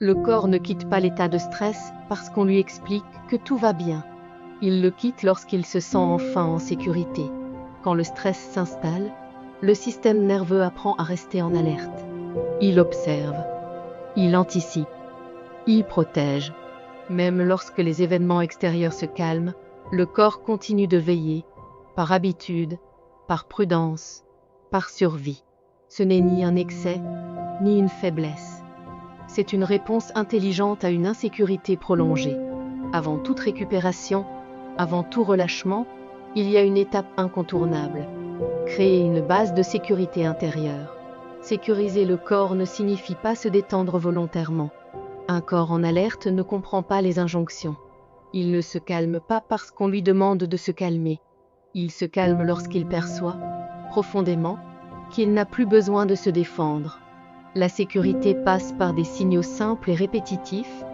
Le corps ne quitte pas l'état de stress parce qu'on lui explique que tout va bien. Il le quitte lorsqu'il se sent enfin en sécurité. Quand le stress s'installe, le système nerveux apprend à rester en alerte. Il observe, il anticipe, il protège. Même lorsque les événements extérieurs se calment, le corps continue de veiller, par habitude, par prudence, par survie. Ce n'est ni un excès, ni une faiblesse. C'est une réponse intelligente à une insécurité prolongée. Avant toute récupération, avant tout relâchement, il y a une étape incontournable. Créer une base de sécurité intérieure. Sécuriser le corps ne signifie pas se détendre volontairement. Un corps en alerte ne comprend pas les injonctions. Il ne se calme pas parce qu'on lui demande de se calmer. Il se calme lorsqu'il perçoit, profondément, qu'il n'a plus besoin de se défendre. La sécurité passe par des signaux simples et répétitifs,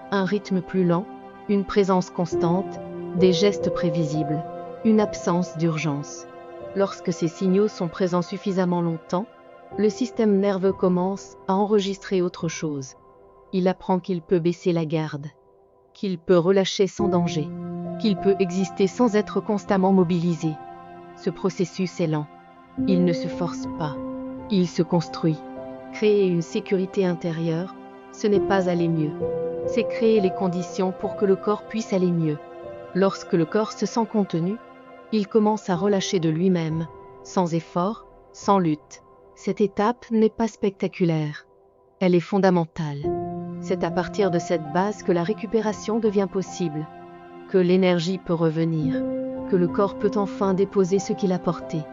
un rythme plus lent, une présence constante, des gestes prévisibles, une absence d'urgence. Lorsque ces signaux sont présents suffisamment longtemps, le système nerveux commence à enregistrer autre chose. Il apprend qu'il peut baisser la garde, qu'il peut relâcher sans danger, qu'il peut exister sans être constamment mobilisé. Ce processus est lent. Il ne se force pas. Il se construit. Créer une sécurité intérieure, ce n'est pas aller mieux. C'est créer les conditions pour que le corps puisse aller mieux. Lorsque le corps se sent contenu, il commence à relâcher de lui-même, sans effort, sans lutte. Cette étape n'est pas spectaculaire. Elle est fondamentale. C'est à partir de cette base que la récupération devient possible, que l'énergie peut revenir, que le corps peut enfin déposer ce qu'il a porté.